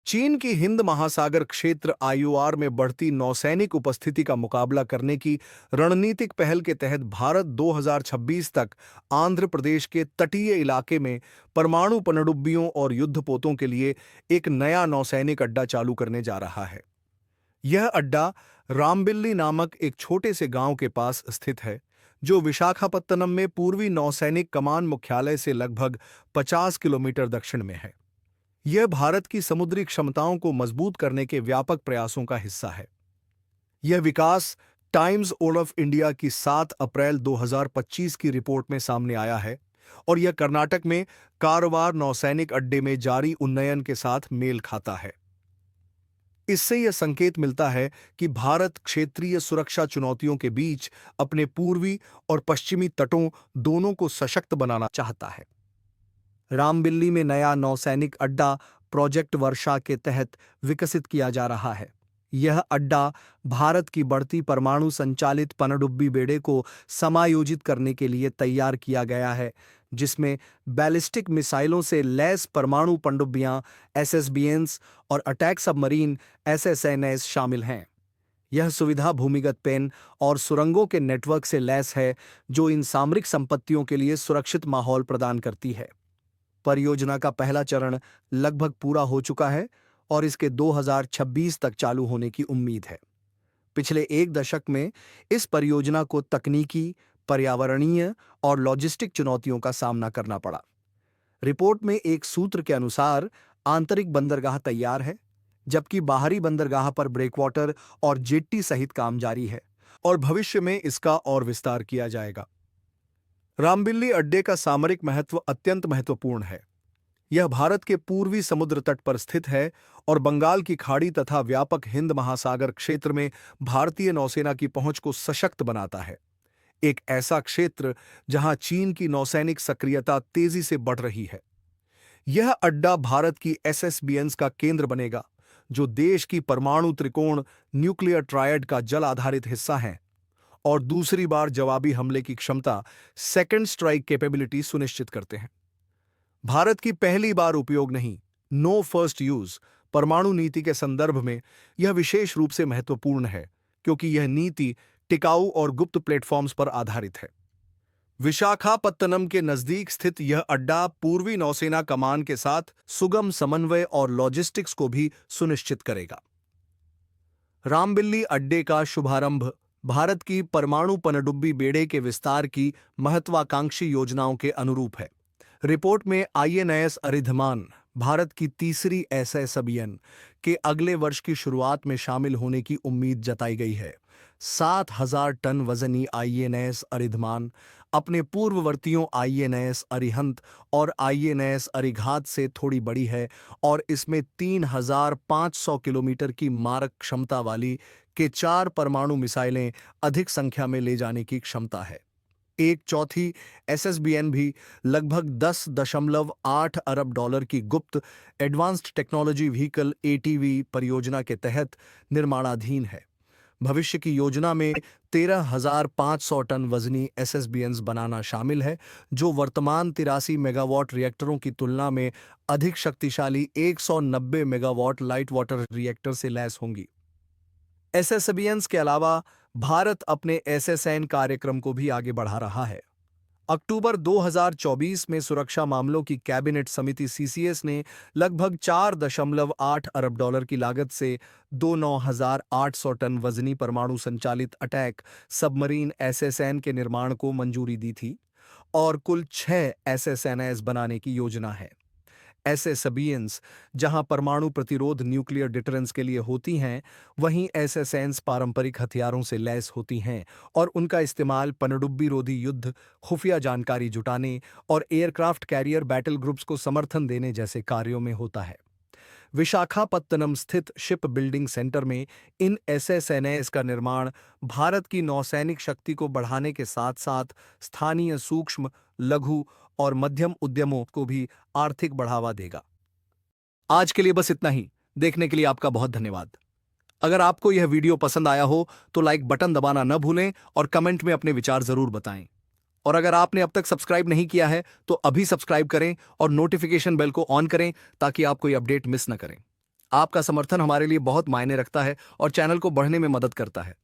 चीन की हिंद महासागर क्षेत्र आईओआर में बढ़ती नौसैनिक उपस्थिति का मुकाबला करने की रणनीतिक पहल के तहत भारत 2026 तक आंध्र प्रदेश के तटीय इलाके में परमाणु पनडुब्बियों और युद्धपोतों के लिए एक नया नौसैनिक अड्डा चालू करने जा रहा है। यह अड्डा रामबिल्ली नामक एक छोटे से गांव के पास स्थित है, जो विशाखापत्तनम में पूर्वी नौसैनिक कमान मुख्यालय से लगभग 50 किलोमीटर दक्षिण में है। यह भारत की समुद्री क्षमताओं को मजबूत करने के व्यापक प्रयासों का हिस्सा है। यह विकास टाइम्स ऑफ इंडिया की 7 अप्रैल 2025 की रिपोर्ट में सामने आया है और यह कर्नाटक में कारवार नौसैनिक अड्डे में जारी उन्नयन के साथ मेल खाता है। इससे यह संकेत मिलता है कि भारत क्षेत्रीय सुरक्षा चुनौतियों के बीच अपने पूर्वी और पश्चिमी तटों दोनों को सशक्त बनाना चाहता है। रामबिल्ली में नया नौसैनिक अड्डा प्रोजेक्ट वर्षा के तहत विकसित किया जा रहा है। यह अड्डा भारत की बढ़ती परमाणु संचालित पनडुब्बी बेड़े को समायोजित करने के लिए तैयार किया गया है, जिसमें बैलिस्टिक मिसाइलों से लैस परमाणु पनडुब्बियां एसएसबीएन्स और अटैक सबमरीन एसएसएनएस शामिल हैं। यह सुविधा भूमिगत पेन और सुरंगों के नेटवर्क से लैस है, जो इन सामरिक संपत्तियों के लिए सुरक्षित माहौल प्रदान करती है। परियोजना का पहला चरण लगभग पूरा हो चुका है और इसके 2026 तक चालू होने की उम्मीद है। पिछले एक दशक में इस परियोजना को तकनीकी, पर्यावरणीय और लॉजिस्टिक चुनौतियों का सामना करना पड़ा। रिपोर्ट में एक सूत्र के अनुसार आंतरिक बंदरगाह तैयार है, जबकि बाहरी बंदरगाह पर ब्रेकवाटर और जेट्टी सहित काम जारी है और भविष्य में इसका और विस्तार किया जाएगा। रामबिल्ली अड्डे का सामरिक महत्व अत्यंत महत्वपूर्ण है। यह भारत के पूर्वी समुद्र तट पर स्थित है और बंगाल की खाड़ी तथा व्यापक हिंद महासागर क्षेत्र में भारतीय नौसेना की पहुंच को सशक्त बनाता है। एक ऐसा क्षेत्र जहां चीन की नौसैनिक सक्रियता तेजी से बढ़ रही है। यह अड्डा भारत की एसएसबीएन्स का केंद्र बनेगा, जो देश की परमाणु त्रिकोण न्यूक्लियर ट्रायड का जल आधारित हिस्सा है और दूसरी बार जवाबी हमले की क्षमता सेकंड स्ट्राइक कैपेबिलिटी सुनिश्चित करते हैं। भारत की पहली बार उपयोग नहीं, नो फर्स्ट यूज परमाणु नीति के संदर्भ में यह विशेष रूप से महत्वपूर्ण है, क्योंकि यह नीति टिकाऊ और गुप्त प्लेटफॉर्म्स पर आधारित है। विशाखापत्तनम के नजदीक स्थित यह अड्डा पूर्वी नौसेना कमान के साथ सुगम समन्वय और लॉजिस्टिक्स को भी सुनिश्चित करेगा। रामबिल्ली अड्डे का शुभारंभ भारत की परमाणु पनडुब्बी बेड़े के विस्तार की महत्वाकांक्षी योजनाओं के अनुरूप है। रिपोर्ट में आईएनएस अरिधमान भारत की तीसरी एसएसबीएन के अगले वर्ष की शुरुआत में शामिल होने की उम्मीद जताई गई है। 7,000 टन वजनी आईएनएस अरिधमान अपने पूर्ववर्तियों आईएनएस अरिहंत और आईएनएस अरिघात से थोड़ी बड़ी है और इसमें 3,500 किलोमीटर की मारक क्षमता वाली के 4 परमाणु मिसाइलें अधिक संख्या में ले जाने की क्षमता है। एक चौथी एसएसबीएन भी लगभग 10.8 अरब डॉलर की गुप्त एडवांस्ड टेक्नोलॉजी व्हीकल एटीवी परियोजना के तहत निर्माणाधीन है। भविष्य की योजना में 13,500 टन वजनी एसएसबीएन्स बनाना शामिल है, जो वर्तमान 83 मेगावाट रिएक्टरों की तुलना में अधिक शक्तिशाली 190 मेगावाट लाइट वाटर रिएक्टर से लैस होंगी। एसएसबीएन्स के अलावा भारत अपने एसएसएन कार्यक्रम को भी आगे बढ़ा रहा है। अक्टूबर 2024 में सुरक्षा मामलों की कैबिनेट समिति सीसीएस ने लगभग 4.8 अरब डॉलर की लागत से 29,800 टन वजनी परमाणु संचालित अटैक सबमरीन एसएसएन के निर्माण को मंजूरी दी थी और कुल 6 एसएसएनएस बनाने की योजना है। एसएसबीएन्स जहां परमाणु प्रतिरोध न्यूक्लियर डिटरेंस के लिए होती हैं, वहीं एसएसएन्स पारंपरिक हथियारों से लैस होती हैं और उनका इस्तेमाल पनडुब्बी रोधी युद्ध, खुफिया जानकारी जुटाने और एयरक्राफ्ट कैरियर बैटल ग्रुप्स को समर्थन देने जैसे कार्यों में होता है। विशाखापत्तनम स्थित शिप बिल्डिंग सेंटर में इन एसएसएनएस का निर्माण भारत की नौसैनिक शक्ति को बढ़ाने के साथ साथ स्थानीय सूक्ष्म, लघु और मध्यम उद्यमों को भी आर्थिक बढ़ावा देगा। आज के लिए बस इतना ही। देखने के लिए आपका बहुत धन्यवाद। अगर आपको यह वीडियो पसंद आया हो तो लाइक बटन दबाना न भूलें और कमेंट में अपने विचार जरूर बताएं। और अगर आपने अब तक सब्सक्राइब नहीं किया है तो अभी सब्सक्राइब करें और नोटिफिकेशन बेल को ऑन करें ताकि आप कोई अपडेट मिस न करें। आपका समर्थन हमारे लिए बहुत मायने रखता है और चैनल को बढ़ने में मदद करता है।